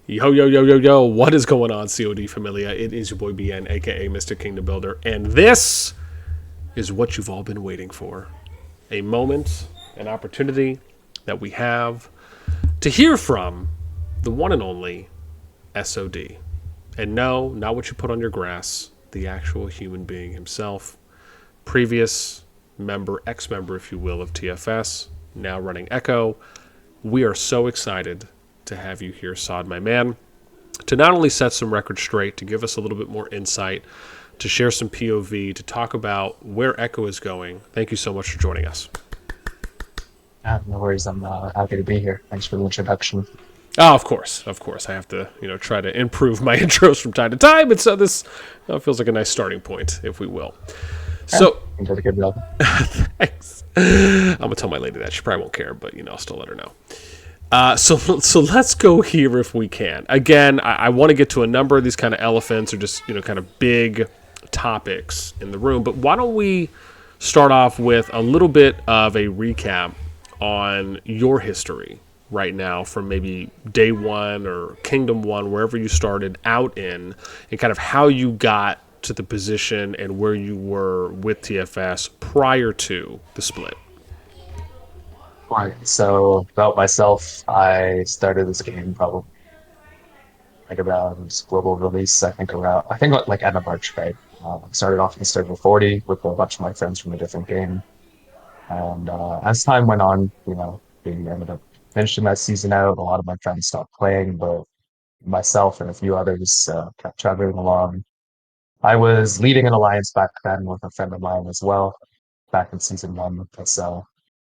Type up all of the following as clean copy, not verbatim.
Yo, yo, yo, yo, yo, what is going on, COD Familia? It is your boy BN, aka Mr. Kingdom Builder, and this is what you've all been waiting for. A moment, an opportunity that we have to hear from the one and only SoD. And no, not what you put on your grass, the actual human being himself. Previous member, ex member, if you will, of TFS, now running Echo. We are so excited to have you here, Sod, my man, to not only set some records straight, to give us a little bit more insight, to share some POV, to talk about where Echo is going. Thank you so much for joining us. No worries. I'm happy to be here. Thanks for the introduction. Oh, of course, of course. I have to, try to improve my intros from time to time, and so this feels like a nice starting point, if we will. Yeah, So, you did a good job. thanks. I'm gonna tell my lady that she probably won't care, but I'll still let her know. So let's go here if we can. Again, I want to get to a number of these kind of elephants or just kind of big topics in the room. But why don't we start off with a little bit of a recap on your history right now from maybe day one or kingdom one, wherever you started out in, and kind of how you got to the position and where you were with TFS prior to the split. Right. So about myself, I started this game probably like around global release. I think like end of March, right? Started off in server 40 with a bunch of my friends from a different game, and as time went on, we ended up finishing that season out. A lot of my friends stopped playing, but myself and a few others kept traveling along. I was leading an alliance back then with a friend of mine as well, back in season one. That's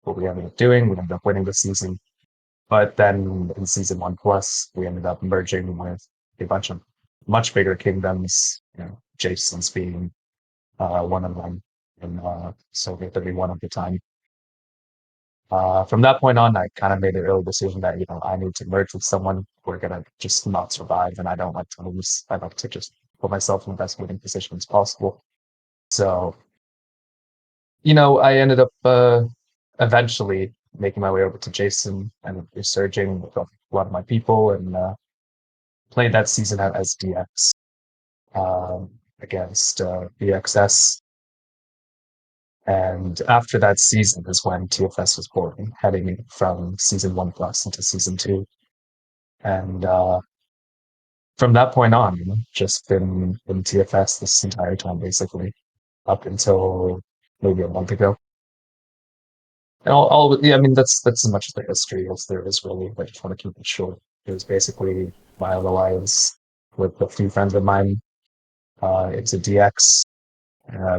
what we ended up doing. We ended up winning the season. But then in season one plus, we ended up merging with a bunch of much bigger kingdoms, Jason's being one of them, and Soviet 31 at the time. From that point on, I kind of made an early decision that, I need to merge with someone. We're going to just not survive, and I don't like to lose. I like to just put myself in the best winning position as possible. So I ended up eventually making my way over to Jason and resurging with a lot of my people and played that season out as DX against BXS. And after that season is when TFS was born, heading from season one plus into season two. And from that point on, just been in TFS this entire time, basically, up until maybe a month ago. And yeah, I mean, that's as much of the history as there is really. I just want to keep it short. It was basically my alliance with a few friends of mine. It's a DX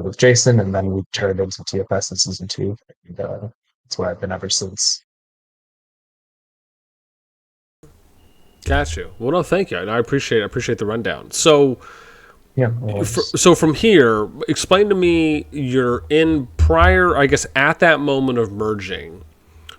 with Jason, and then we turned into TFS in season two. And, that's where I've been ever since. Got you. Well, no, thank you. And I appreciate the rundown. So, Yeah, no worries. so from here, explain to me you're in prior, I guess, at that moment of merging.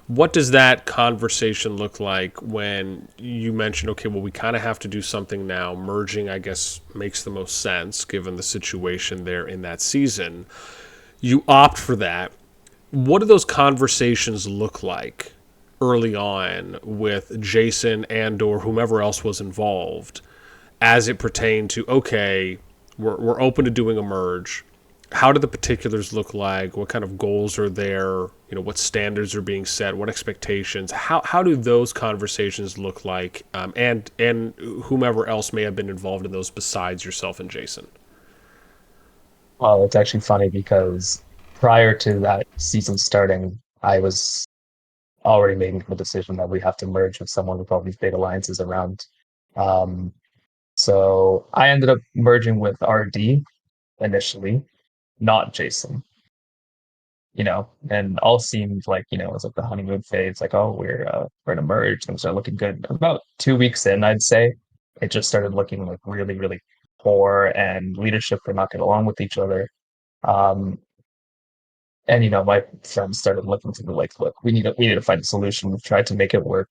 What does that conversation look like when you mention, okay, well, we kind of have to do something now? Merging, I guess, makes the most sense given the situation there in that season. You opt for that. What do those conversations look like early on with Jason and or whomever else was involved as it pertained to, okay, we're open to doing a merge? How do the particulars look like? What kind of goals are there? What standards are being set? What expectations? How do those conversations look like? And whomever else may have been involved in those besides yourself and Jason. Well, it's actually funny because prior to that season starting, I was already making the decision that we have to merge with someone with all these big alliances around. Um, so I ended up merging with RD initially, not Jason. And all seemed like, it was like the honeymoon phase, like, oh, we're gonna merge, things are looking good. About 2 weeks in, I'd say, it just started looking like really, really poor and leadership were not getting along with each other. Um, and my friends started looking to me like, look, we need to find a solution. We've tried to make it work,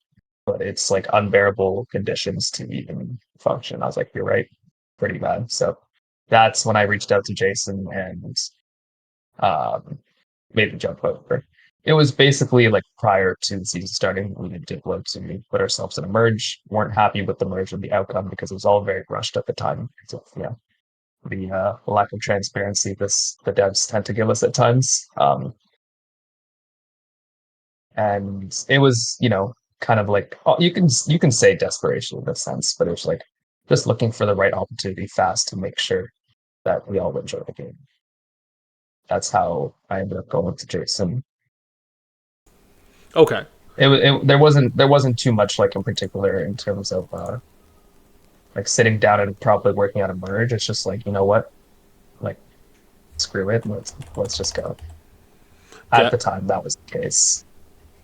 but it's like unbearable conditions to even function. I was like, you're right, pretty bad. So that's when I reached out to Jason and um, made the jump over. it was basically like prior to the season starting, we did load to put ourselves in a merge. Weren't happy with the merge and the outcome because it was all very rushed at the time. So yeah, the lack of transparency this the devs tend to give us at times. And it was, kind of like, oh, you can say desperation in a sense, but it was like just looking for the right opportunity fast to make sure that we all enjoy the game. That's how I ended up going to Jason. Okay. There wasn't too much like in particular in terms of like sitting down and probably working on a merge. It's just like, you know what, like screw it, let's just go. At Got the time, that was the case.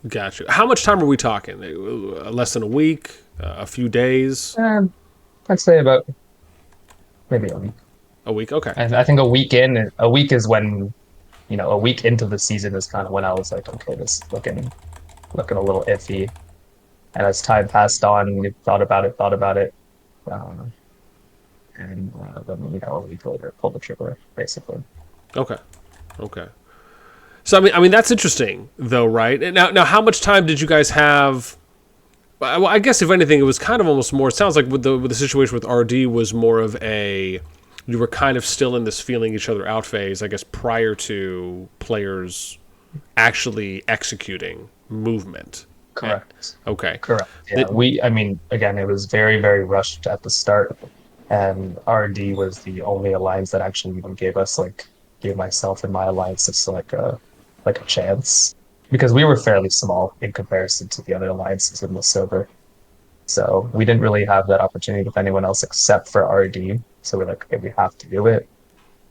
got you. How much time are we talking? Less than a week? A few days? And I'd say about maybe a week. A week? Okay. I think a week is when, a week into the season is kind of when I was like, okay, this is looking a little iffy. And as time passed on, we thought about it, um, and then a week later, pulled the trigger, basically. Okay. Okay. So I mean that's interesting though, right? Now, how much time did you guys have? Well, I guess if anything, it was kind of almost more. It sounds like with the situation with RD was more of a you were kind of still in this feeling each other out phase, I guess, prior to players actually executing movement. Correct. Okay. Correct. Yeah, I mean, again, it was very, very rushed at the start, and RD was the only alliance that actually even gave myself and my alliance just like a chance because we were fairly small in comparison to the other alliances in the server. So we didn't really have that opportunity with anyone else except for RD. So we're like, okay, we have to do it.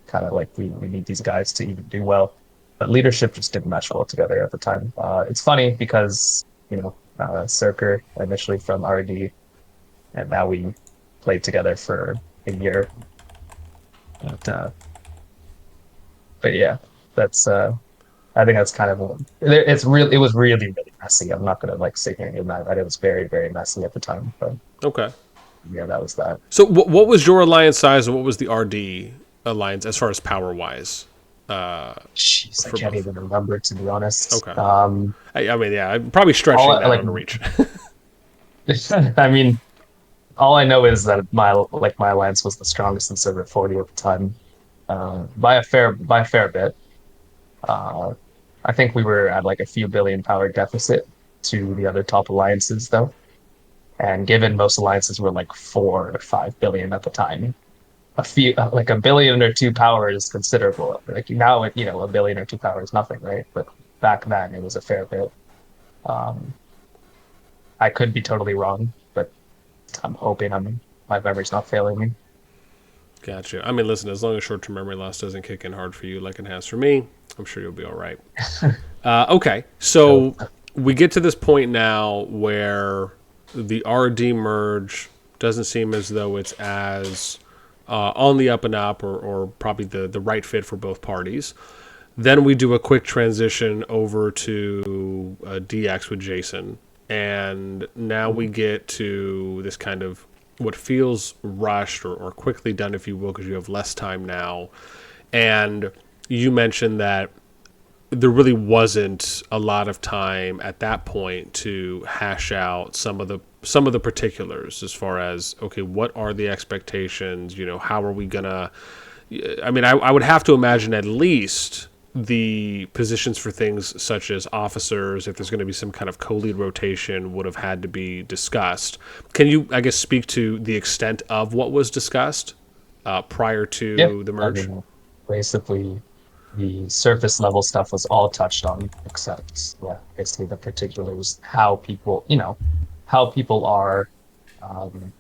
Kind of like we need these guys to even do well. But leadership just didn't mesh well together at the time. It's funny because, Circer initially from RD, and now we played together for a year. But yeah, that's I think that's kind of it was really really messy. I'm not gonna like sit here and deny that it was very very messy at the time, but Okay. yeah, that was that. So what was your alliance size and what was the RD alliance as far as power wise? Jeez, I For can't both. even remember to be honest. Okay. I mean, yeah, I'm probably stretching All that like out of reach. I mean, all I know is that my alliance was the strongest in server 40 at the time, by a fair bit. Uh, I think we were at like a few billion power deficit to the other top alliances though, and given most alliances were like 4 to 5 billion at the time, like a billion or two power is considerable. Like now, a billion or two power is nothing, right? But back then it was a fair bit. Um, I could be totally wrong, but I'm hoping my memory's not failing me. Gotcha. I mean, listen, as long as short-term memory loss doesn't kick in hard for you like it has for me, I'm sure you'll be all right. Okay, So so we get to this point now where the RD merge doesn't seem as though it's as on the up and up or probably the right fit for both parties. Then we do a quick transition over to DX with Jason. And now we get to this kind of what feels rushed or quickly done, if you will, because you have less time now. And you mentioned that there really wasn't a lot of time at that point to hash out some of the particulars as far as, okay, what are the expectations? How are we gonna? I mean, I would have to imagine at least the positions for things such as officers, if there's going to be some kind of co-lead rotation, would have had to be discussed. Can you, I guess, speak to the extent of what was discussed prior yeah, to the I merge? mean, basically the surface level stuff was all touched on, except yeah, basically the particulars, how people are, um,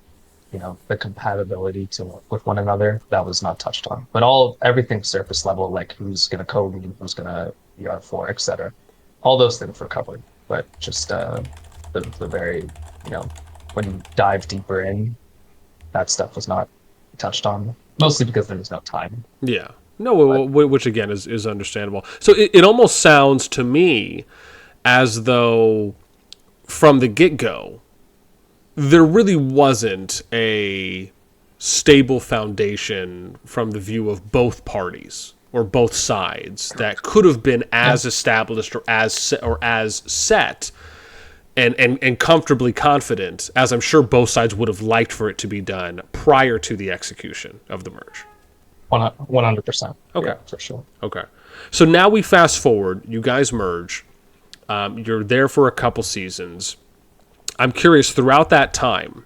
the compatibility to work with one another, that was not touched on. But everything surface level, like who's gonna code lead, who's gonna ER4, etc. All those things were covered. But just the very, you know, when you dive deeper in, that stuff was not touched on. Mostly because there was no time. Yeah. No, But which again is understandable. So it almost sounds to me as though from the get-go, there really wasn't a stable foundation from the view of both parties, or both sides that could have been as established or as set and comfortably confident as I'm sure both sides would have liked for it to be done prior to the execution of the merge. 100%. Okay. Yeah, for sure. Okay. So now we fast forward. You guys merge. You're there for a couple seasons. I'm curious, throughout that time,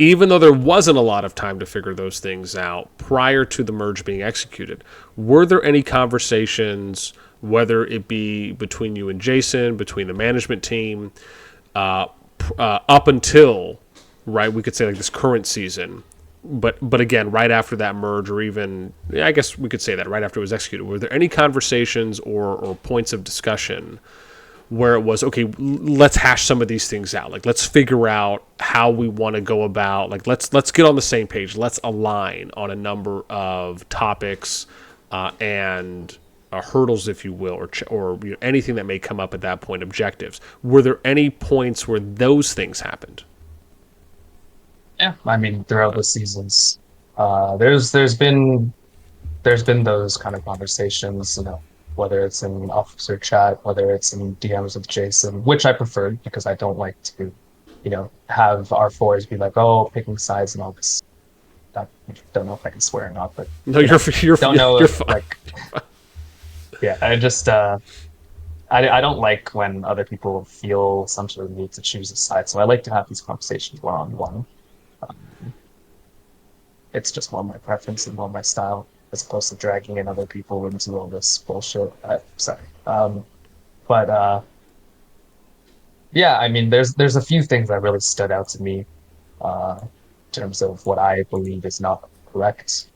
even though there wasn't a lot of time to figure those things out prior to the merge being executed, were there any conversations, whether it be between you and Jason, between the management team, up until, right, we could say like this current season, but again, right after that merge, or even, I guess we could say that right after it was executed, were there any conversations or points of discussion where it was, okay, let's hash some of these things out. Like, let's figure out how we want to go about, like, let's get on the same page. Let's align on a number of topics and hurdles, if you will, or you know, anything that may come up at that point, objectives. Were there any points where those things happened? Yeah, I mean, throughout the seasons, there's been those kind of conversations, you know, whether it's in officer chat, whether it's in DMs with Jason, which I preferred because I don't like to, you know, have our fours be like, oh, picking sides and all this. I don't know if I can swear or not, but No, you're don't know you're if, fine. like, yeah, I just I don't like when other people feel some sort of need to choose a side, so I like to have these conversations one on one. It's just more my preference and more my style, as opposed to dragging in other people into all this bullshit. Sorry. But yeah, I mean, there's a few things that really stood out to me in terms of what I believe is not correct.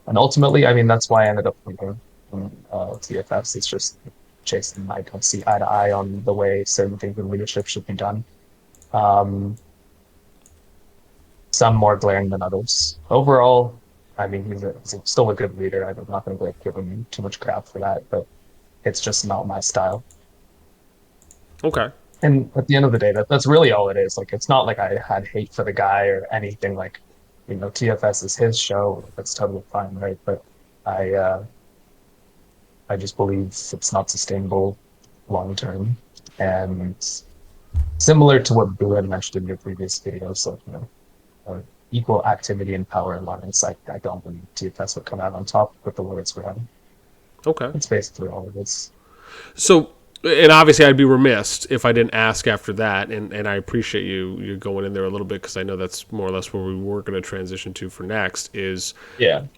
And ultimately, I mean, that's why I ended up leaving TFS. It's just Jason and I don't see eye to eye on the way certain things in leadership should be done. Um, some more glaring than others. Overall, I mean, he's still a good leader. I'm not going to like, give him too much crap for that, but it's just not my style. Okay. And at the end of the day, that's really all it is. Like, it's not like I had hate for the guy or anything. Like, you know, TFS is his show. That's totally fine, right? But I, I just believe it's not sustainable long term. And similar to what Boo had mentioned in your previous videos, like, you know, equal activity and power alliance, I don't believe TFS would come out on top with the words we're having. Okay. That's basically all it is. So, and obviously I'd be remiss if I didn't ask after that, and I appreciate you going in there a little bit, because I know that's more or less where we were going to transition to for next, is I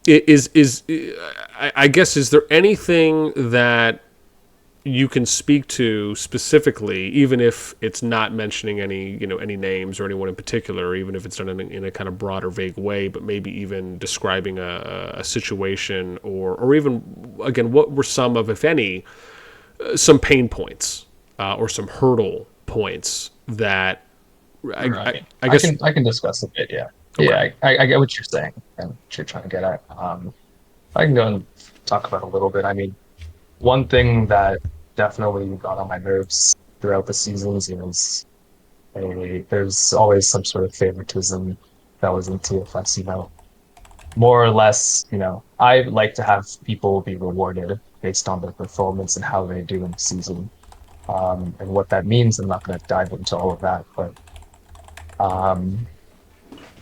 guess, is there anything that you can speak to specifically, even if it's not mentioning any names or anyone in particular, or even if it's done in a kind of broader, vague way, but maybe even describing a situation, or even, again, what were some of, if any, some pain points or some hurdle points that I guess I can discuss a bit. Yeah, Okay. yeah, I get what you're saying and what you're trying to get at. I can go and talk about a little bit. I mean, one thing that definitely got on my nerves throughout the seasons is there's always some sort of favoritism that was in TFS, you know. More or less, you know, I like to have people be rewarded based on their performance and how they do in the season. And what that means, I'm not going to dive into all of that, but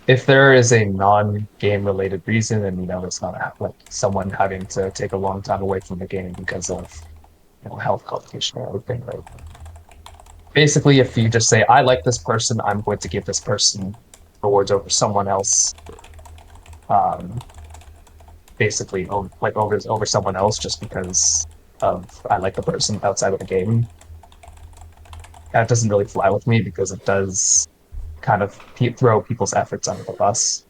if there is a non-game related reason, and you know, it's not like someone having to take a long time away from the game because of, you know, health complication or anything, right? Basically, if you just say, I like this person, I'm going to give this person rewards over someone else, basically over someone else just because of I like the person outside of the game. That doesn't really fly with me because it does kind of throw people's efforts under the bus.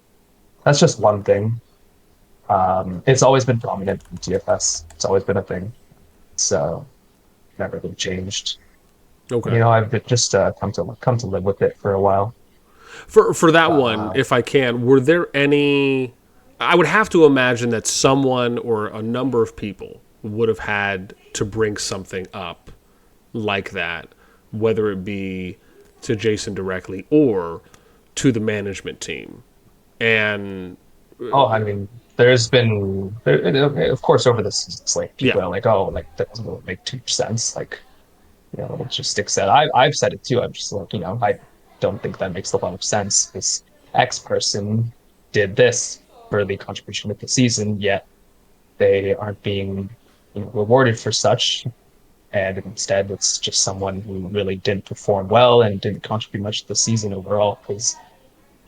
That's just one thing. It's always been prominent in TFS. It's always been a thing. So never really changed. okay. You know, I've just come to live with it for a while. For that one, if I can, were there any? I would have to imagine that someone or a number of people would have had to bring something up like that, whether it be to Jason directly or to the management team. And Oh, I mean, there's been, of course, over the seasons, like Yeah. people are like, oh, like that doesn't really make too much sense. Like, it's just Stick said. I've said it too. I'm just like, I don't think that makes a lot of sense. This X person did this for the contribution of the season, yet they aren't being, rewarded for such. And instead, it's just someone who really didn't perform well and didn't contribute much to the season overall. Because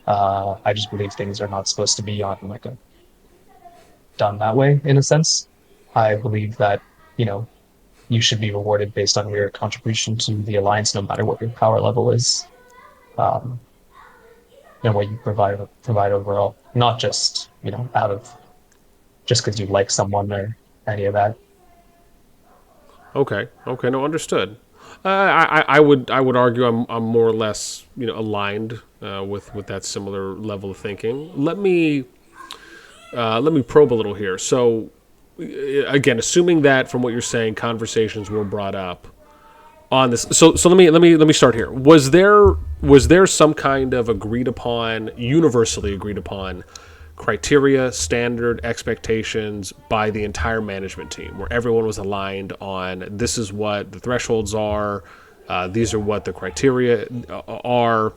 I just believe things are not supposed to be on like a done that way in a sense. I believe that, you know, you should be rewarded based on your contribution to the alliance, no matter what your power level is, um, and what you provide overall, not just out of just because you like someone or any of that. Okay. Okay. No, understood. I would argue I'm more or less aligned with that similar level of thinking. Let me probe a little here. So again, assuming that from what you're saying, conversations were brought up on this. So let me start here. Was there some kind of agreed upon, universally agreed upon criteria, standard expectations by the entire management team, where everyone was aligned on this is what the thresholds are, these are what the criteria are,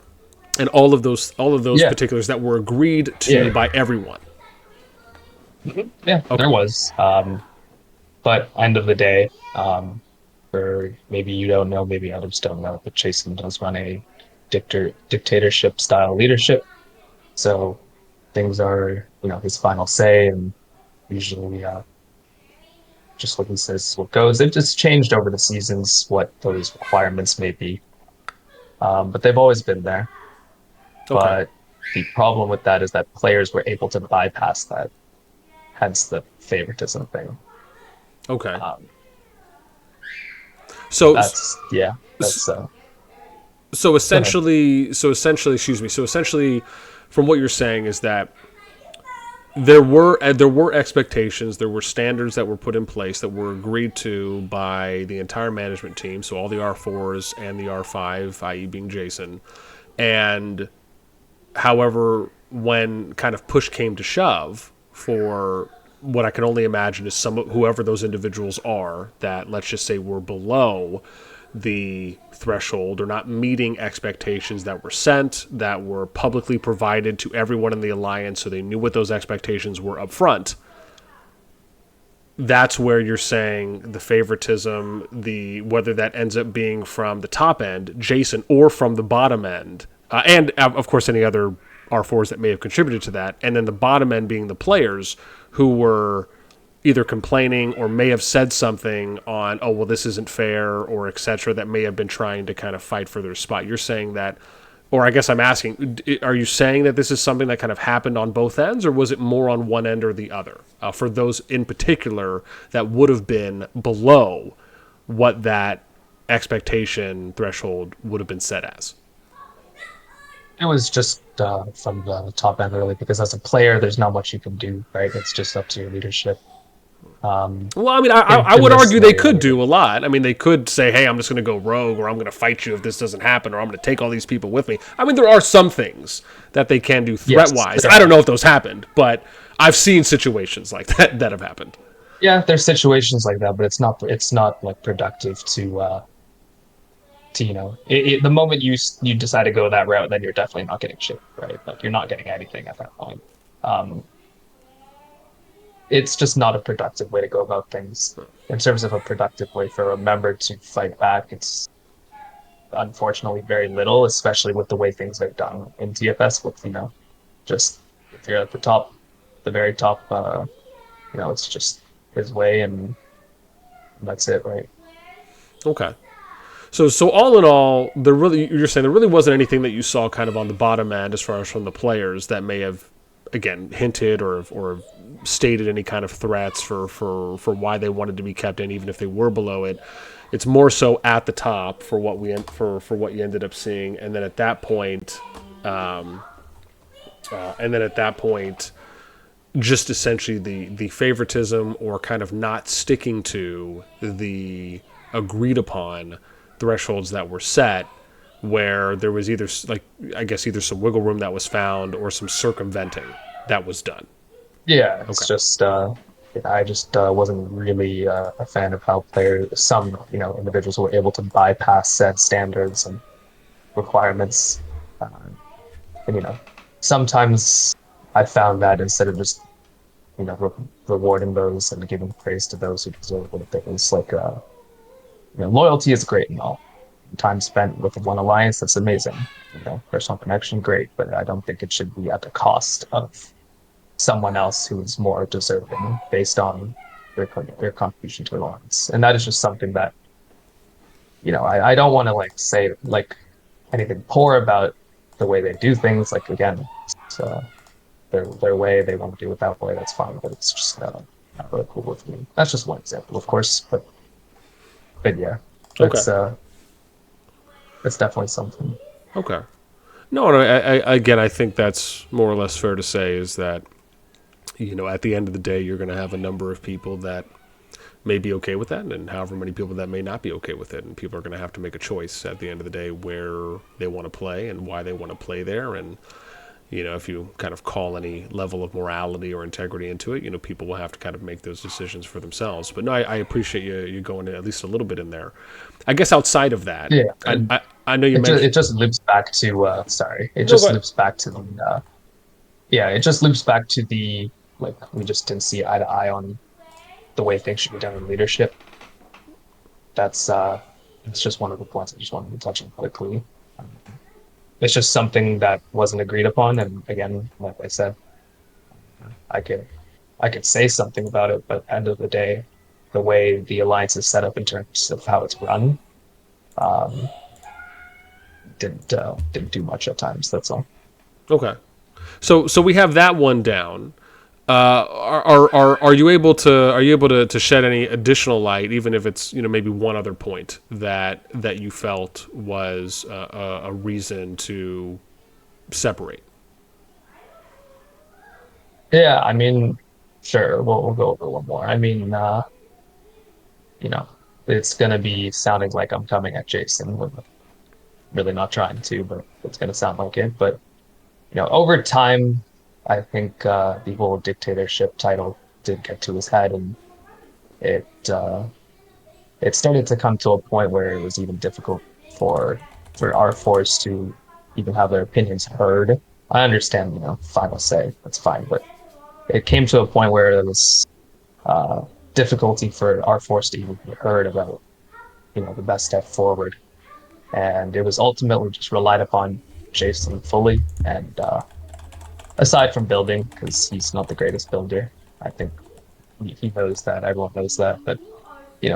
and all of those Yeah, particulars that were agreed to yeah, by everyone. yeah. There Okay. was, but end of the day, or maybe you don't know, maybe others don't know, but Jason does run a dictatorship style leadership. So things are, his final say, and usually just what he says is what goes. They've just changed over the seasons what those requirements may be, but they've always been there. Okay. But the problem with that is that players were able to bypass that, hence the favoritism thing. Okay. Um, So that's yeah, that's so go ahead. essentially, excuse me. So essentially, from what you're saying is that there were expectations, there were standards that were put in place that were agreed to by the entire management team, so all the R4s and the R5, i.e., being Jason, and however, when kind of push came to shove for what I can only imagine is whoever those individuals are that let's just say were below the threshold or not meeting expectations that were sent, that were publicly provided to everyone in the alliance so they knew what those expectations were up front. That's where you're saying the favoritism, the whether that ends up being from the top end, Jason, or from the bottom end, and of course any other R4s that may have contributed to that, and then the bottom end being the players who were either complaining or may have said something on, oh well, this isn't fair, or etc. That may have been trying to kind of fight for their spot. You're saying that, or I guess I'm asking, are you saying that this is something that kind of happened on both ends, or was it more on one end or the other for those in particular that would have been below what that expectation threshold would have been set as? It was just from the top end really, because as a player, there's not much you can do, right? It's just up to your leadership. Um, Well, I mean, I in would this argue they scenario, could anyway. do a lot. I mean, they could say, hey, I'm just going to go rogue, or I'm going to fight you if this doesn't happen, or I'm going to take all these people with me. I mean, there are some things that they can do threat Yes, wise. there I don't are. know if those happened, but I've seen situations like that have happened. Yeah, there's situations like that, but it's not like productive to the moment you decide to go that route, then you're definitely not getting shit, right? Like you're not getting anything at that point. Um, it's just not a productive way to go about things. In terms of a productive way for a member to fight back, it's unfortunately very little, especially with the way things are done in TFS. With just if you're at the top, the very top, it's just his way, and that's it, right? Okay. So all in all, you're saying there really wasn't anything that you saw kind of on the bottom end as far as from the players that may have again hinted or stated any kind of threats for why they wanted to be kept in even if they were below it. It's more so at the top for for what you ended up seeing, and then at that point, just essentially the favoritism or kind of not sticking to the agreed upon thresholds that were set, where there was either, like, I guess, either some wiggle room that was found or some circumventing that was done. Yeah, Okay. it's just I just wasn't really a fan of how players, some individuals were able to bypass said standards and requirements, and sometimes I found that instead of just rewarding those and giving praise to those who deserve what it is, like loyalty is great and all. Time spent with one alliance, that's amazing. Personal connection, great, but I don't think it should be at the cost of someone else who is more deserving based on their contribution to the alliance. And that is just something that I don't want to like say like anything poor about the way they do things. Like again, it's, their way. They want to do it that way. That's fine, but it's just not really cool with me. That's just one example, of course, but yeah, Okay. that's that's definitely something. Okay. No, no, again, I think that's more or less fair to say is that, at the end of the day, you're going to have a number of people that may be okay with that, and however many people that may not be okay with it. And people are going to have to make a choice at the end of the day where they want to play and why they want to play there. And, if you kind of call any level of morality or integrity into it, people will have to kind of make those decisions for themselves. But no, I appreciate you going at least a little bit in there. I guess outside of that, Yeah, I, and I, I know you it mentioned. just loops back to sorry, it No, just but loops back to the yeah, it just loops back to the like we just didn't see eye to eye on the way things should be done in leadership. That's it's just one of the points I just wanted to touch on quickly. Um, It's just something that wasn't agreed upon, and again, like I said, I could I could say something about it, but at the end of the day, the way the alliance is set up in terms of how it's run, um, didn't do much at times. That's all. okay. So we have that one down. Are you able to shed any additional light, even if it's maybe one other point that you felt was a reason to separate? Yeah, I mean, sure, we'll go over one more. I mean, you know, it's gonna be sounding like I'm coming at Jason. We're really not trying to, but it's gonna sound like it. But over time, I think the whole dictatorship title did get to his head, and it it started to come to a point where it was even difficult for our force to even have their opinions heard. I understand, final say, that's fine, but it came to a point where there was uh, difficulty for our force to even be heard about, the best step forward, and it was ultimately just relied upon Jason fully. And aside from building, because he's not the greatest builder, I think he knows that. Everyone knows that, but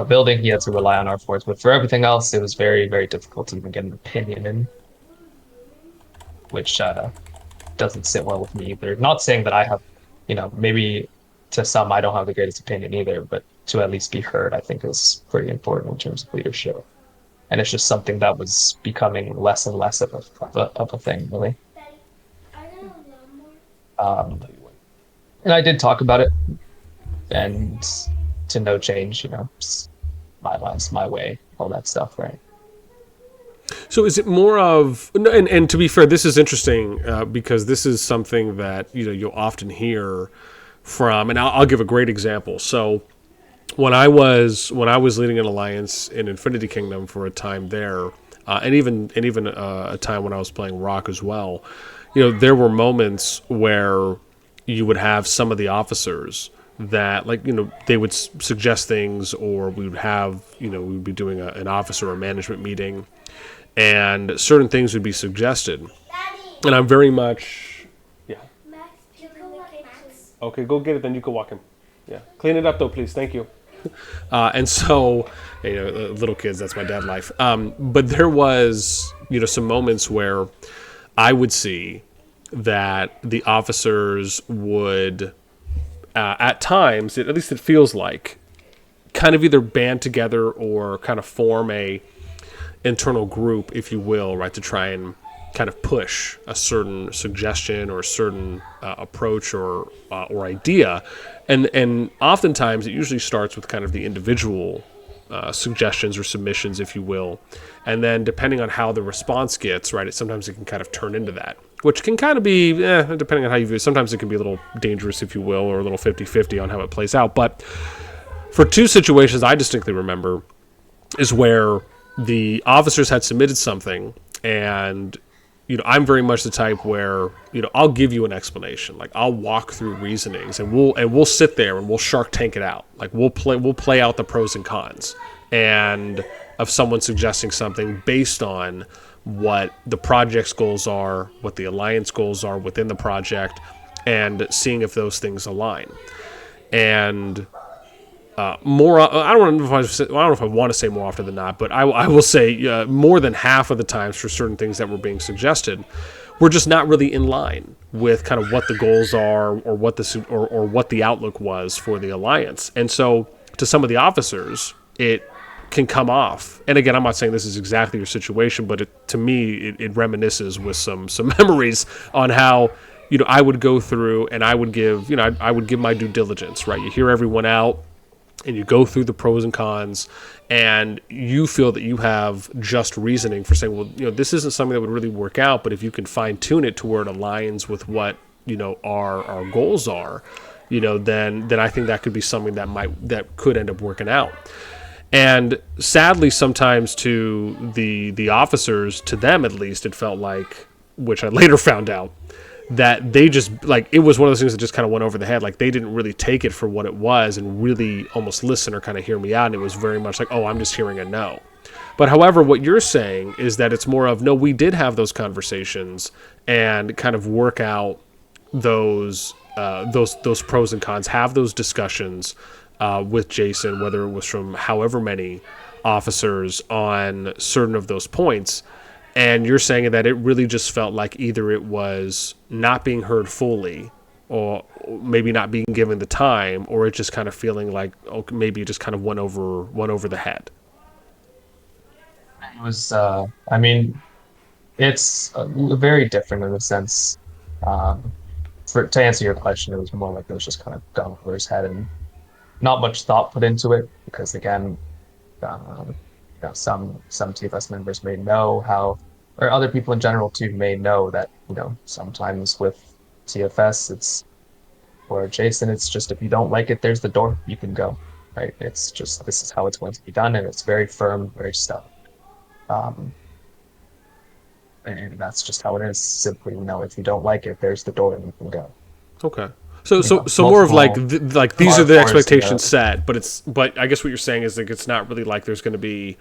building, he had to rely on our force. But for everything else, it was very, very difficult to even get an opinion in, which doesn't sit well with me either. Not saying that I have, maybe to some I don't have the greatest opinion either, but to at least be heard, I think is pretty important in terms of leadership. And it's just something that was becoming less and less of a thing, really. I'll Um, tell you when. and I did talk about it, and to no change, my lines, my way, all that stuff, right? So is it more of and to be fair, this is interesting because this is something that you'll often hear from, and I'll give a great example. So when I was leading an alliance in Infinity Kingdom for a time there, and even a time when I was playing Rock as well, there were moments where you would have some of the officers that like they would suggest things, or we would have we'd be doing an officer or management meeting, and certain things would be suggested, and I'm very much yeah. Okay, go get it. Then you can walk in. Yeah, clean it up though, please. Thank you. And so, little kids, that's my dad life. But there was, some moments where I would see that the officers would, at times, at least it feels like, kind of either band together or kind of form a internal group, if you will, right, to try and kind of push a certain suggestion or a certain approach or idea, and oftentimes it usually starts with kind of the individual suggestions or submissions, if you will, and then depending on how the response gets, right, sometimes it can kind of turn into that, which can kind of be, depending on how you view it. Sometimes it can be a little dangerous, if you will, or a little 50-50 on how it plays out. But for two situations I distinctly remember is where the officers had submitted something, and I'm very much the type where I'll give you an explanation, like I'll walk through reasonings, and we'll sit there and we'll Shark Tank it out, like we'll play out the pros and cons, and of someone suggesting something based on what the project's goals are, what the alliance goals are within the project, and seeing if those things align. And more, I don't know if I want to say more often than not, but I will say more than half of the times for certain things that were being suggested, we're just not really in line with kind of what the goals are, or what the outlook was for the alliance. And so to some of the officers, it can come off. And again, I'm not saying this is exactly your situation, but to me, it reminisces with some memories on how I would go through and I would give I would give my due diligence. Right, you hear everyone out, and you go through the pros and cons, and you feel that you have just reasoning for saying, well, this isn't something that would really work out, but if you can fine tune it to where it aligns with what our goals are, then I think that could be something that could end up working out. And sadly, sometimes to the officers, to them at least, it felt like, which I later found out, that they just, like, it was one of those things that just kind of went over the head. Like, they didn't really take it for what it was and really almost listen or kind of hear me out. And it was very much like, oh, I'm just hearing a no. But however, what you're saying is that it's more of, no, we did have those conversations and kind of work out those pros and cons, have those discussions with Jason, whether it was from however many officers on certain of those points. And you're saying that it really just felt like either it was not being heard fully, or maybe not being given the time, or it just kind of feeling like, oh, maybe it just kind of went over the head. It was, it's very different in a sense. To answer your question, it was more like it was just kind of gone over his head and not much thought put into it, because again, some TFS members may know how, or other people in general too may know that sometimes with TFS, it's, or Jason, it's just, if you don't like it, there's the door, you can go, right? It's just, this is how it's going to be done, and it's very firm, very stubborn. And that's just how it is. Simply, if you don't like it, there's the door, and you can go. Okay. So more of like these are the expectations set, but I guess what you're saying is like it's not really like there's going to be,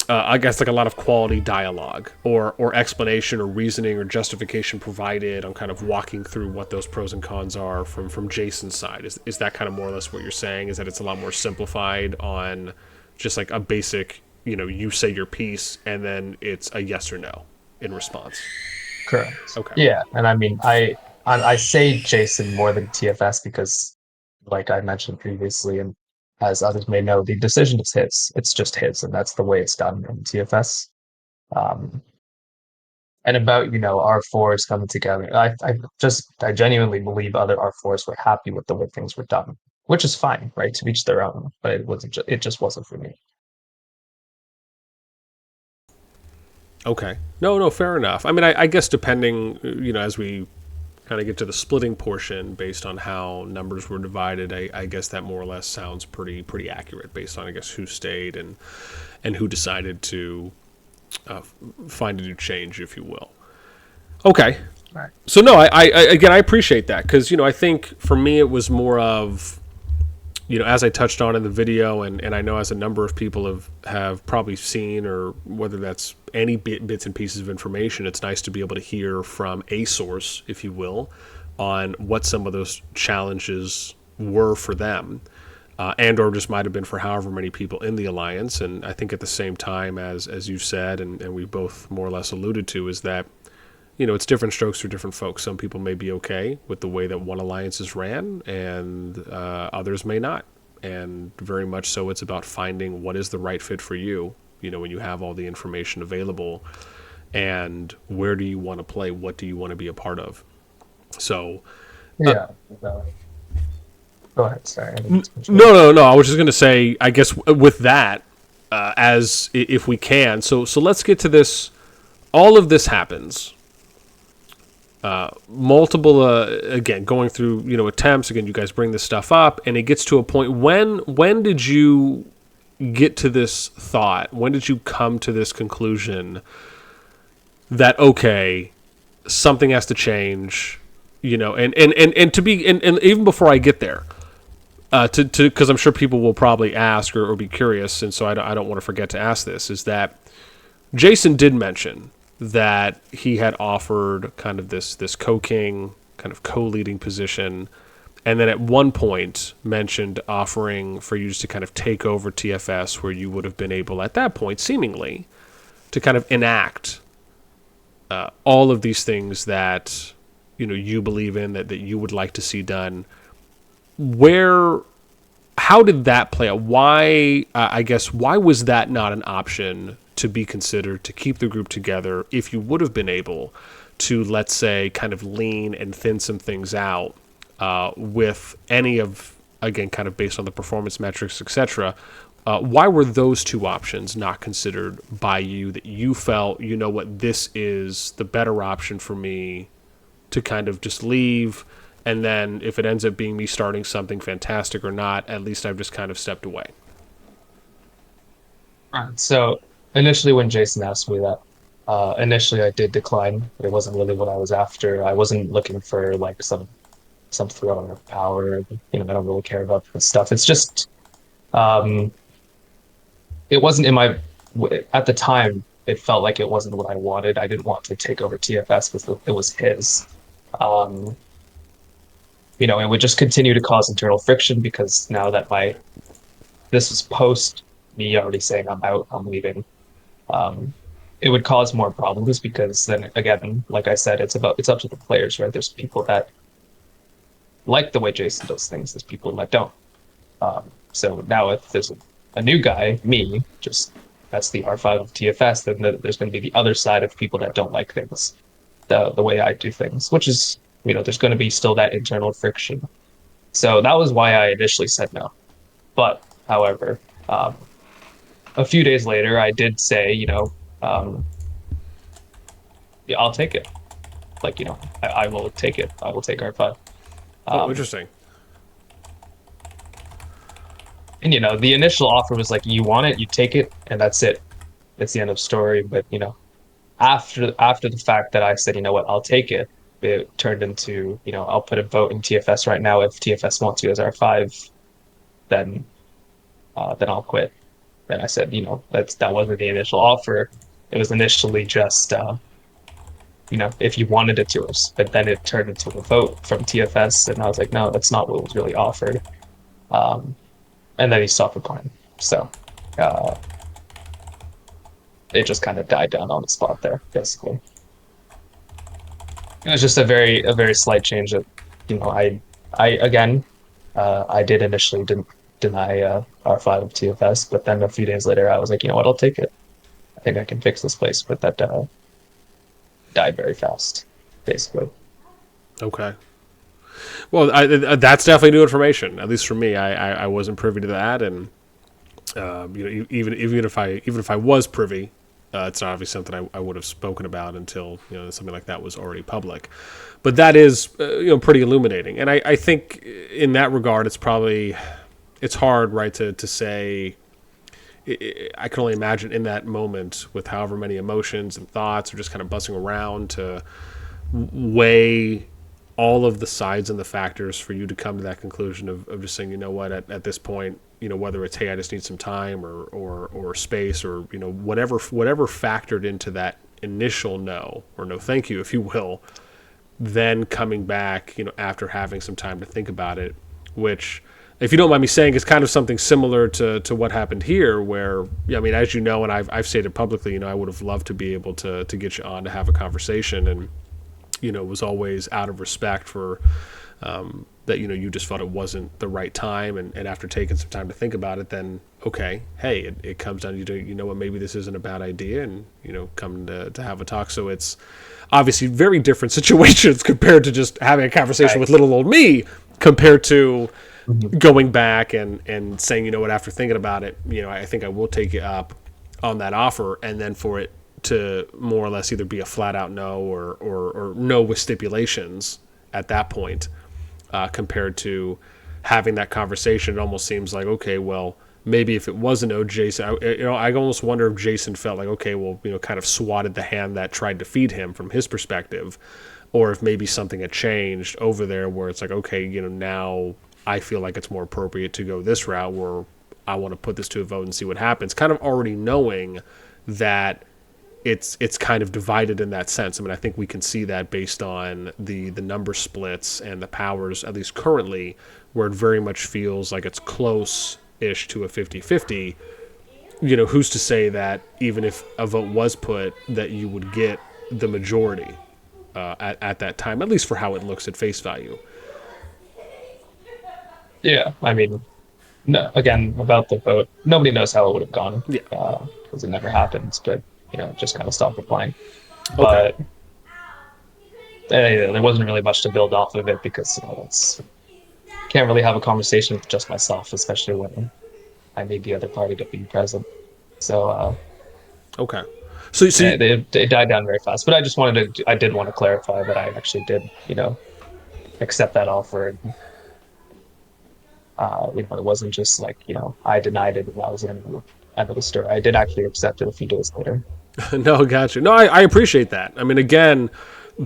I guess, like a lot of quality dialogue or explanation or reasoning or justification provided on kind of walking through what those pros and cons are from Jason's side. Is that kind of more or less what you're saying? Is that it's a lot more simplified on just like a basic, you say your piece and then it's a yes or no in response? Correct. Okay. Yeah, and I say Jason more than TFS because, like I mentioned previously, and as others may know, the decision is his. It's just his, and that's the way it's done in TFS. And about R4s coming together, I genuinely believe other R4s were happy with the way things were done, which is fine, right? To each their own. But it wasn't. It just wasn't for me. Okay. No, fair enough. I mean, I guess depending, as we kind of get to the splitting portion based on how numbers were divided, I guess that more or less sounds pretty accurate based on, I guess, who stayed and who decided to find a new change, if you will. Okay. Right. So no, I appreciate that, because I think for me it was more of, as I touched on in the video, and I know as a number of people have probably seen, or whether that's any bits and pieces of information, it's nice to be able to hear from a source, if you will, on what some of those challenges were for them, and or just might have been for however many people in the alliance. And I think at the same time, as you've said, and we both more or less alluded to, is that it's different strokes for different folks. Some people may be okay with the way that one alliance is ran, and others may not. And very much so, it's about finding what is the right fit for you, when you have all the information available, and where do you want to play? What do you want to be a part of? So, yeah. Go ahead. Sorry. No. I was just going to say, I guess with that, as if we can. So let's get to this. All of this happens. multiple again going through attempts. Again, you guys bring this stuff up, and it gets to a point. When did you get to this thought? When did you come to this conclusion that okay, something has to change? And to be and even before I get there, to because I'm sure people will probably ask or be curious, and so I don't want to forget to ask this, is that Jason did mention that he had offered kind of this co-king, kind of co-leading position, and then at one point mentioned offering for you just to kind of take over TFS, where you would have been able at that point, seemingly, to kind of enact all of these things that you believe in, that you would like to see done. How did that play out? Why, I guess, why was that not an option to be considered to keep the group together if you would have been able to, let's say, kind of lean and thin some things out with any of, again, kind of based on the performance metrics, etc. Why were those two options not considered by you, that you felt, this is the better option for me to kind of just leave, and then if it ends up being me starting something fantastic or not, at least I've just kind of stepped away? Right. So initially, when Jason asked me that, initially I did decline. It wasn't really what I was after. I wasn't looking for like some throne of power. I don't really care about this stuff. It's just, it wasn't in my. At the time, it felt like it wasn't what I wanted. I didn't want to take over TFS because it was his. Um, it would just continue to cause internal friction because now that this was post me already saying I'm out, I'm leaving. It would cause more problems because then again, like I said, it's up to the players, right? There's people that like the way Jason does things, there's people that don't. So now if there's a new guy, me, just that's the R5 of TFS, then there's going to be the other side of people that don't like things the way I do things, which is, there's going to be still that internal friction. So that was why I initially said no. But, however, a few days later, I did say, yeah, I'll take it. Like, I will take it. I will take R5. Interesting. And, the initial offer was like, you want it, you take it, and that's it. It's the end of story. But, after the fact that I said, I'll take it, it turned into, I'll put a vote in TFS right now. If TFS wants you as R5, then I'll quit. And I said, that wasn't the initial offer. It was initially just, if you wanted it to us. But then it turned into a vote from TFS, and I was like, no, that's not what was really offered. And then he stopped replying. So it just kind of died down on the spot there, basically. It was just a very slight change that, I did initially didn't deny R5 of TFS, but then a few days later I was like, I'll take it. I think I can fix this place, but that died very fast, basically. Okay. Well, that's definitely new information. At least for me, I wasn't privy to that, and even if I was privy, it's not obviously something I would have spoken about until something like that was already public. But that is pretty illuminating, and I think in that regard, it's hard, right, to say. I can only imagine in that moment with however many emotions and thoughts are just kind of buzzing around to weigh all of the sides and the factors for you to come to that conclusion of just saying, at this point, whether it's, hey, I just need some time or space or, whatever factored into that initial no or no thank you, if you will, then coming back, after having some time to think about it, which, if you don't mind me saying, is kind of something similar to what happened here, where, as you know, and I've stated publicly, I would have loved to be able to get you on to have a conversation, and it was always out of respect for that, you just felt it wasn't the right time, and after taking some time to think about it, then okay, hey, it comes down to what, maybe this isn't a bad idea, and come to have a talk. So it's obviously very different situations compared to just having a conversation with little old me, compared to going back and saying, after thinking about it, I think I will take you up on that offer, and then for it to more or less either be a flat out no or no with stipulations at that point, compared to having that conversation. It almost seems like, okay, well, maybe if it was a no, Jason, I almost wonder if Jason felt like, okay, well, kind of swatted the hand that tried to feed him from his perspective, or if maybe something had changed over there where it's like, okay, now I feel like it's more appropriate to go this route where I want to put this to a vote and see what happens. Kind of already knowing that it's kind of divided in that sense. I mean, I think we can see that based on the number splits and the powers, at least currently, where it very much feels like it's close-ish to a 50-50. Who's to say that even if a vote was put, that you would get the majority at that time, at least for how it looks at face value. Yeah, I mean, no, again, about the vote, nobody knows how it would have gone, Yeah. because it never happens, but, just kind of stopped applying. Okay. But there wasn't really much to build off of it because, it's can't really have a conversation with just myself, especially when I need the other party to be present. So, Okay. So yeah, they died down very fast. But I did want to clarify that I actually did, accept that offer. And, it wasn't just like, I denied it and that was the end of the story. I did actually accept it a few days later. no, gotcha. No, I appreciate that. I mean, again,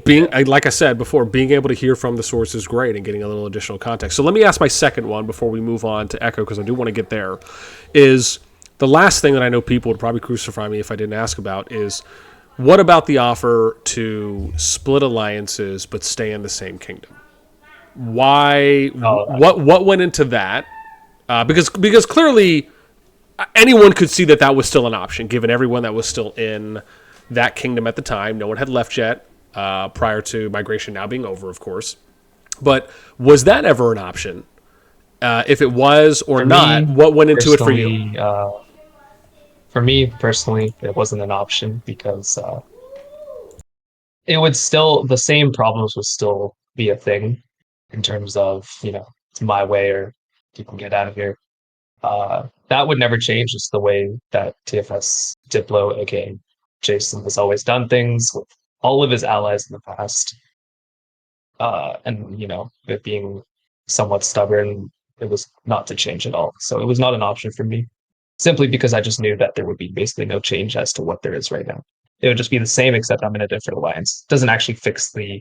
Yeah. like I said before, being able to hear from the source is great and getting a little additional context. So let me ask my second one before we move on to Echo, because I do want to get there. Is the last thing that I know people would probably crucify me if I didn't ask about is, what about the offer to split alliances but stay in the same kingdom? Why? Oh, What went into that? Because clearly anyone could see that was still an option, given everyone that was still in that kingdom at the time. No one had left yet, prior to migration now being over, of course. But was that ever an option? If it was or for not, me what went into it for you? personally, for me personally, it wasn't an option because it would still the same problems would still be a thing in terms of it's my way or you can get out of here. That would never change. It's the way that TFS Diplo, aka Jason, has always done things with all of his allies in the past. And it being somewhat stubborn, it was not to change at all. So it was not an option for me, simply because I just knew that there would be basically no change as to what there is right now. It would just be the same, except I'm in a different alliance. It doesn't actually fix the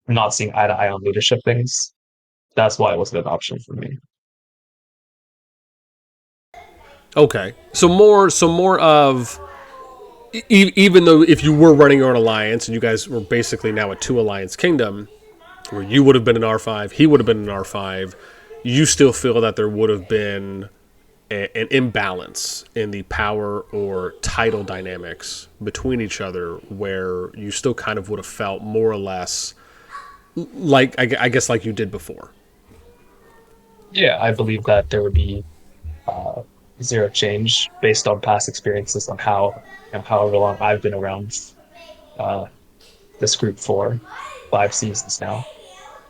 not seeing eye to eye on leadership things. That's why it wasn't an option for me. Okay, so more of, even though if you were running your own alliance and you guys were basically now a two alliance kingdom, where you would have been an R5, he would have been an R5, you still feel that there would have been an imbalance in the power or title dynamics between each other, where you still kind of would have felt more or less like, I guess, like you did before. Yeah, I believe that there would be uh, zero change based on past experiences on how however long I've been around uh, this group for 5 seasons now.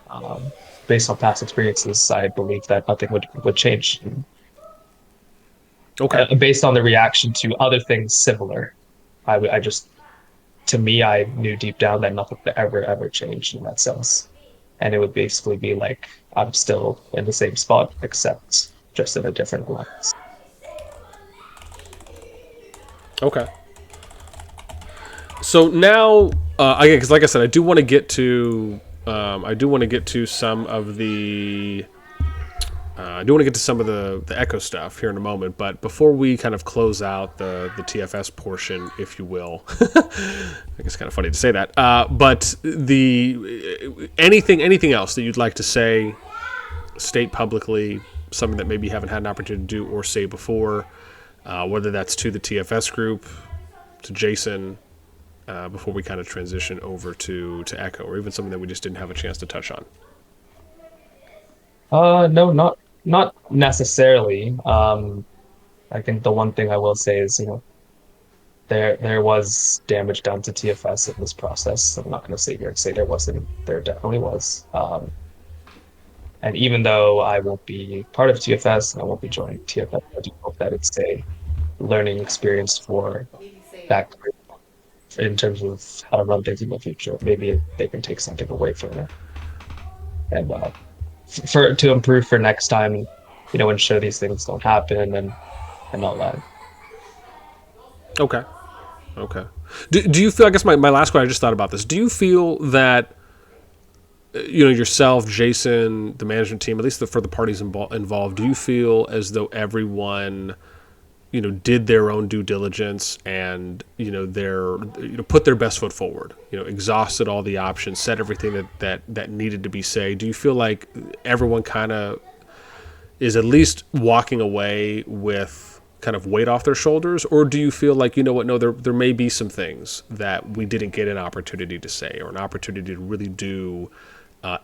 Um, Based on past experiences, I believe that nothing would change. Okay. Based on the reaction to other things similar, I just to me I knew deep down that nothing would ever change in that sense, and it would basically be like I'm still in the same spot except just in a different alliance. Okay. So now, because like I said, I do want to get to some of the, I do want to get to some of the Echo stuff here in a moment. But before we kind of close out the TFS portion, if you will, I guess it's kind of funny to say that. But the anything else that you'd like to say, state publicly, something that maybe you haven't had an opportunity to do or say before, whether that's to the TFS group, to Jason, before we kind of transition over to Echo, or even something that we just didn't have a chance to touch on. No, not necessarily. I think the one thing I will say is, there was damage done to TFS in this process. I'm not going to sit here and say there wasn't. There definitely was. And even though I won't be part of TFS and I won't be joining TFS, I do hope that it's a learning experience for that group in terms of how to run things in the future. Maybe they can take something away from it and for to improve for next time, ensure these things don't happen and all that. Okay. Okay. Do you feel? I guess my last question. I just thought about this. Do you feel that yourself, Jason, the management team, at least for the parties involved, do you feel as though everyone did their own due diligence and their put their best foot forward, exhausted all the options, said everything that needed to be said? Do you feel like everyone kind of is at least walking away with kind of weight off their shoulders, or do you feel like no, there may be some things that we didn't get an opportunity to say or an opportunity to really do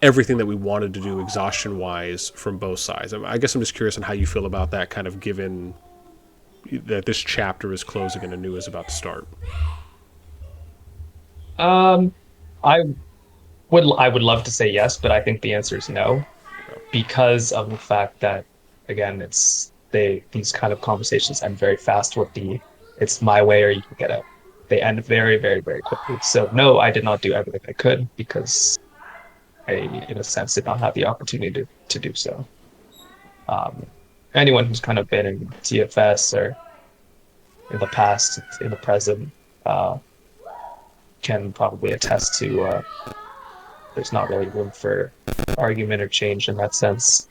everything that we wanted to do exhaustion wise from both sides? I guess I'm just curious on how you feel about that, kind of given that this chapter is closing and a new is about to start. Um, I I would love to say yes, but I think the answer is no because of the fact that again, these kind of conversations end very fast with it's my way or you can get out. They end very, very, very quickly. So no, I did not do everything I could because I, in a sense, did not have the opportunity to do so. Um, Anyone who's kind of been in TFS or in the past, in the present, uh, can probably attest to there's not really room for argument or change in that sense.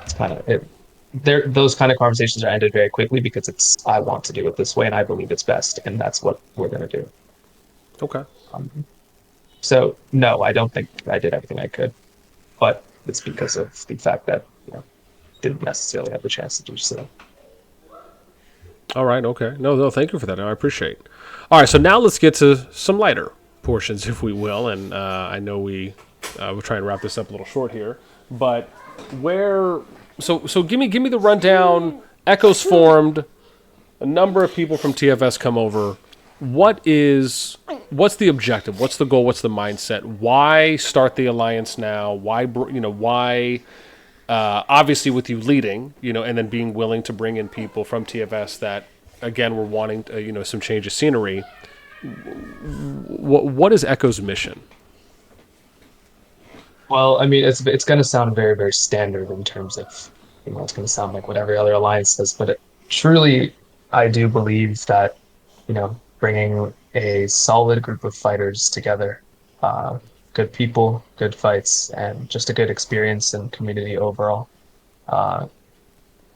It's kind of it. There, those kind of conversations are ended very quickly because I want to do it this way and I believe it's best, and that's what we're gonna do. Okay. Um, so no, I don't think I did everything I could, but it's because of the fact that didn't necessarily have the chance to do so. All right. Okay. No. Thank you for that. I appreciate. All right. So now let's get to some lighter portions, if we will. And I know we'll try and wrap this up a little short here, but where? So give me the rundown. Echoes formed. A number of people from TFS come over. What's the objective? What's the goal? What's the mindset? Why start the alliance now? Why obviously with you leading, and then being willing to bring in people from TFS that, again, were wanting, some change of scenery. What is Echo's mission? Well, I mean, it's going to sound very, very standard in terms of, it's going to sound like what every other alliance says, but truly, I do believe that, bringing a solid group of fighters together, good people, good fights, and just a good experience and community overall, uh,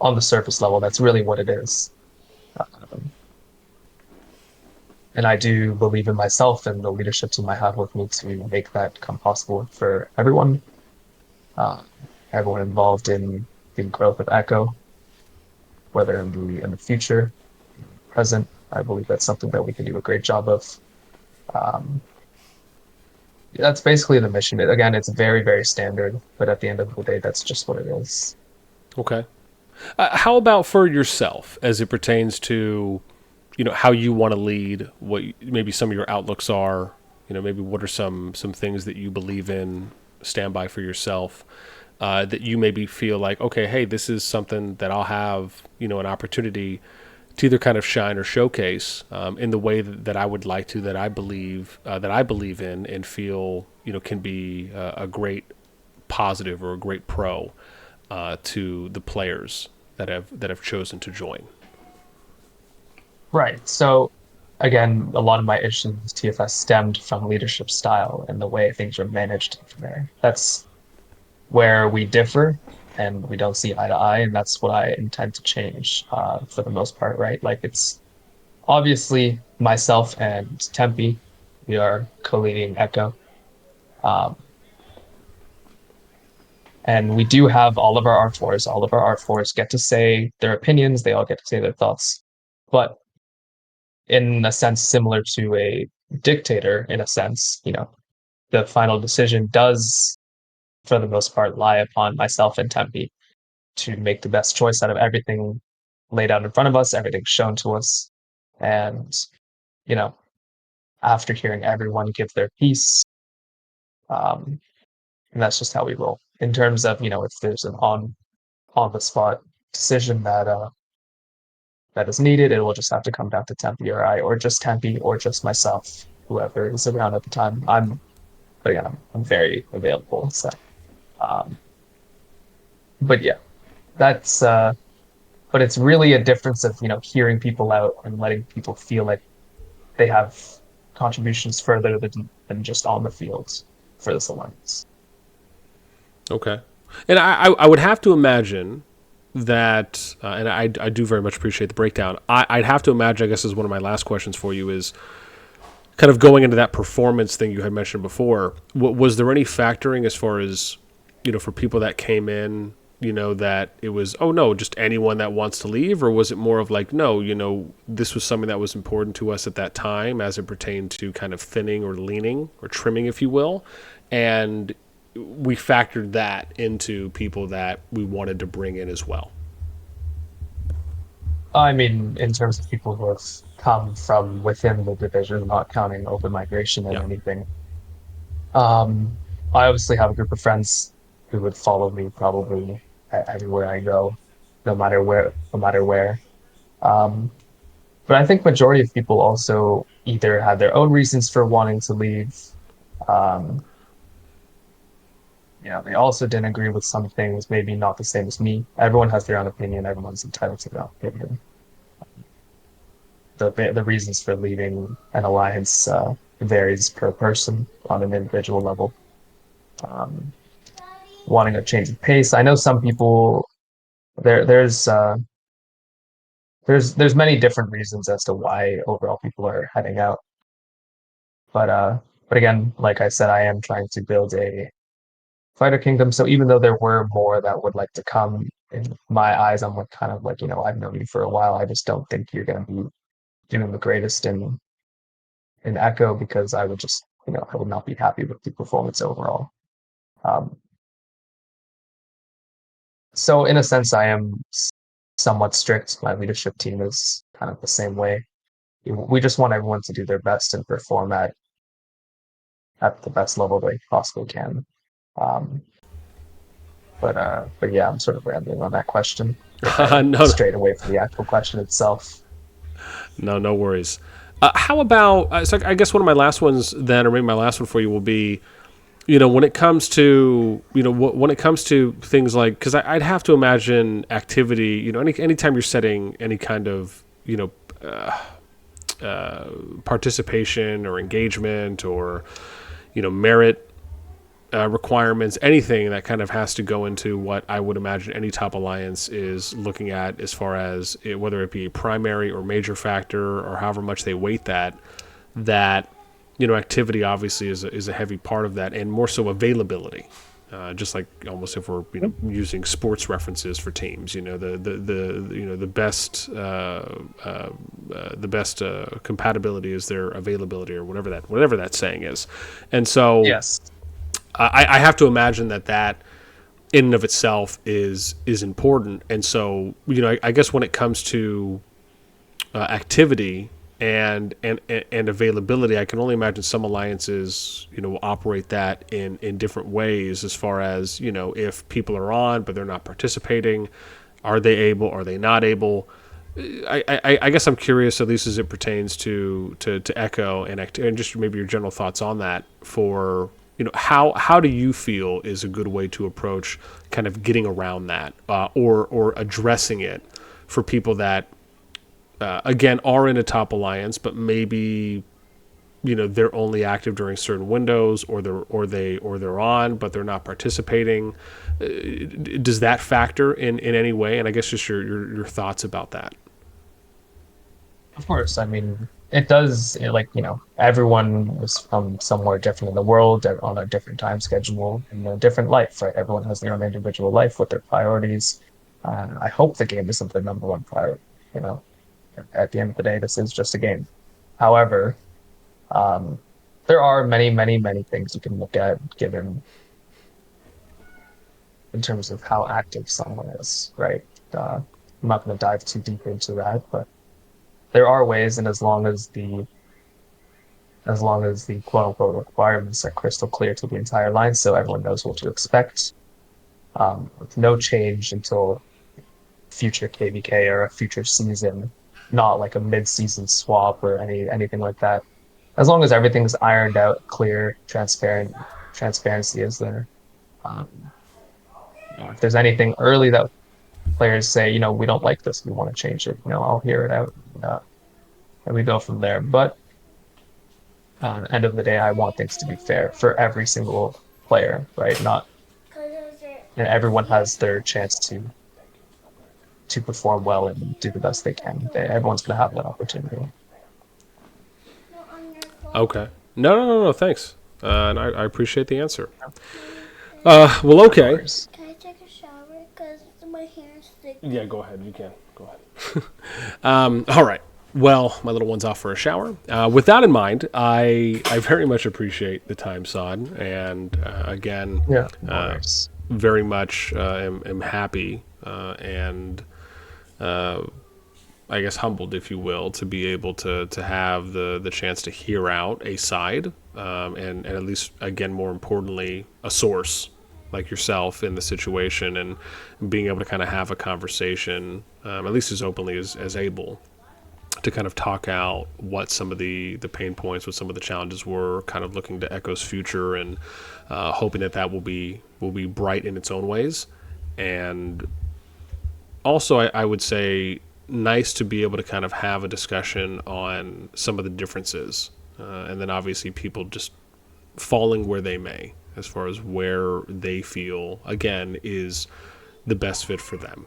on the surface level, that's really what it is. Um, and I do believe in myself and the leadership team I have with me to make that come possible for everyone, uh, everyone involved in the growth of Echo, whether in the future, present. I believe that's something that we can do a great job of. Um, that's basically the mission. Again, it's very, very standard, but at the end of the day, that's just what it is. Okay. How about for yourself, as it pertains to, how you want to lead? What maybe some of your outlooks are. Maybe what are some things that you believe in, stand by for yourself, that you maybe feel like, okay, hey, this is something that I'll have, an opportunity to either kind of shine or showcase in the way that I would like to, that I believe in, and feel can be a great positive or a great pro to the players that have chosen to join. Right. So again, a lot of my issues with TFS stemmed from leadership style and the way things are managed from there. That's where we differ and we don't see eye to eye, and that's what I intend to change for the most part, right? Like it's obviously myself and Tempe, we are co-leading Echo. Um, and we do have all of our R4s. All of our R4s get to say their opinions, they all get to say their thoughts. But in a sense, similar to a dictator, in a sense, the final decision does, for the most part, lie upon myself and Tempe to make the best choice out of everything laid out in front of us, everything shown to us. And, you know, after hearing everyone give their piece, um, and that's just how we roll. In terms of, if there's an on the spot decision that that is needed, it will just have to come down to Tempe or I, or just Tempe, or just myself, whoever is around at the time. But again, I'm very available. So, um, but yeah, that's, but it's really a difference of, hearing people out and letting people feel like they have contributions further than just on the field for this alliance. Okay. And I would have to imagine that, and I do very much appreciate the breakdown. I'd have to imagine, I guess, is one of my last questions for you is kind of going into that performance thing you had mentioned before. Was there any factoring as far as, for people that came in, that it was, oh no, just anyone that wants to leave? Or was it more of like, no, this was something that was important to us at that time as it pertained to kind of thinning or leaning or trimming, if you will. And we factored that into people that we wanted to bring in as well. I mean, in terms of people who have come from within the division, not counting open migration and Yeah. anything. Um, I obviously have a group of friends who would follow me probably everywhere I go, no matter where. Um, but I think majority of people also either had their own reasons for wanting to leave. Um, they also didn't agree with some things, maybe not the same as me. Everyone has their own opinion. Everyone's entitled to their own opinion. The reasons for leaving an alliance varies per person on an individual level. Um, Wanting a change of pace. I know some people there's many different reasons as to why overall people are heading out. But again, like I said, I am trying to build a fighter kingdom. So even though there were more that would like to come, in my eyes, I'm like kind of like, I've known you for a while. I just don't think you're gonna be doing the greatest in Echo because I would just, I would not be happy with the performance overall. Um, so in a sense, I am somewhat strict. My leadership team is kind of the same way. We just want everyone to do their best and perform at the best level they possibly can. Um, but yeah, I'm sort of rambling on that question. I think I No, strayed away from the actual question itself. no worries. How about, so I guess one of my last ones then, or maybe my last one for you will be, when it comes to, when it comes to things like, because I'd have to imagine activity, anytime you're setting any kind of, participation or engagement or, merit requirements, anything that kind of has to go into what I would imagine any top alliance is looking at as far as whether it be a primary or major factor or however much they weight that activity obviously is a heavy part of that, and more so availability. Just like almost if we're using sports references for teams, the best compatibility is their availability or whatever that saying is, and so Yes, I have to imagine that in and of itself is important. And so I guess when it comes to activity and availability, I can only imagine some alliances will operate that in different ways as far as if people are on but they're not participating, are they able, are they not able? I guess I'm curious, at least as it pertains to Echo and just maybe your general thoughts on that. For how do you feel is a good way to approach kind of getting around that or addressing it for people that again are in a top alliance but maybe they're only active during certain windows, or they're on but they're not participating. Does that factor in any way? And I guess just your thoughts about that. of course. I mean, it does. Everyone is from somewhere different in the world. They're on a different time schedule and a different life, right? Everyone has their own individual life with their priorities. I hope the game isn't the number one priority. You know, at the end of the day, this is just a game. However, um, there are many, many, many things you can look at given in terms of how active someone is, right? I'm not going to dive too deep into that, but there are ways, and as long as the quote unquote requirements are crystal clear to the entire line, so everyone knows what to expect, with no change until future KVK or a future season. not like a mid-season swap or anything like that. As long as everything's ironed out, clear, transparency is there. Um, if there's anything early that players say, we don't like this, we want to change it, I'll hear it out, and we go from there. But end of the day, I want things to be fair for every single player, right? Not everyone has their chance to perform well and do the best they can. Everyone's going to have that opportunity. Okay. No. Thanks. And I appreciate the answer. Well, okay. Can I take a shower? Because my hair is thick. Yeah, go ahead. You can. Go ahead. All right. Well, my little one's off for a shower. With that in mind, I very much appreciate the time, SoD. And again, Yeah, nice. very much am happy and I guess humbled, if you will, to be able to have the chance to hear out a side and at least, again, more importantly, a source like yourself in the situation, and being able to kind of have a conversation, at least as openly as able, to kind of talk out what some of the pain points, what some of the challenges were, kind of looking to Echo's future and hoping that will be bright in its own ways. And also, I would say, nice to be able to kind of have a discussion on some of the differences, and then obviously people just falling where they may, as far as where they feel, again, is the best fit for them,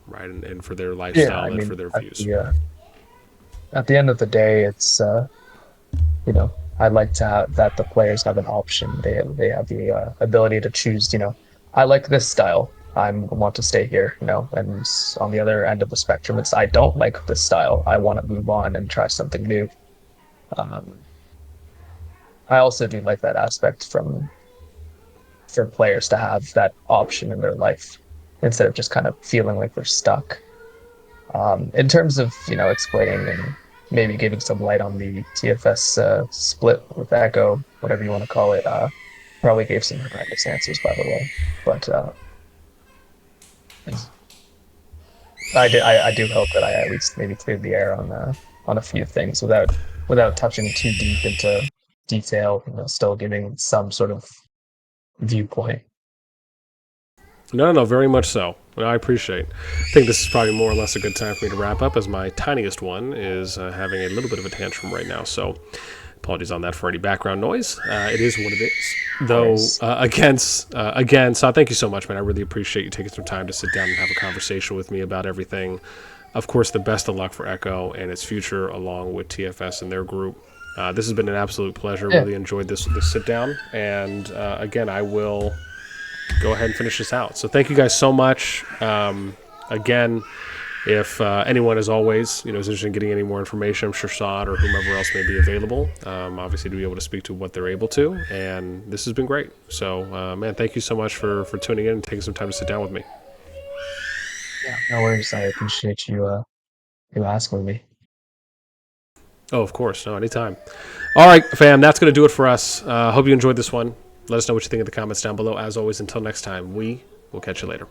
right, and for their lifestyle and for their views. At the end of the day, it's I'd like to have that the players have an option. They have the ability to choose. I like this style. I want to stay here. And on the other end of the spectrum, it's I don't like this style. I want to move on and try something new. I also do like that aspect for players to have that option in their life instead of just kind of feeling like they're stuck. In terms of explaining and maybe giving some light on the TFS split with Echo, whatever you want to call it, probably gave some horrendous answers, by the way. But I do hope that I at least maybe cleared the air on a few things without touching too deep into detail. Still giving some sort of viewpoint. No, very much so. I appreciate. I think this is probably more or less a good time for me to wrap up, as my tiniest one is having a little bit of a tantrum right now. So apologies on that for any background noise. It is what it is. Though, again, so thank you so much, man. I really appreciate you taking some time to sit down and have a conversation with me about everything. Of course, the best of luck for Echo and its future, along with TFS and their group. This has been an absolute pleasure. Yeah. Really enjoyed this sit down. And again, I will go ahead and finish this out. So thank you guys so much. Again, if anyone, as always, is interested in getting any more information, I'm sure SoD or whomever else may be available, obviously, to be able to speak to what they're able to. And this has been great. So, man, thank you so much for tuning in and taking some time to sit down with me. Yeah, no worries. I appreciate you asking me. Oh, of course. No, anytime. All right, fam, that's going to do it for us. Hope you enjoyed this one. Let us know what you think in the comments down below. As always, until next time, we will catch you later.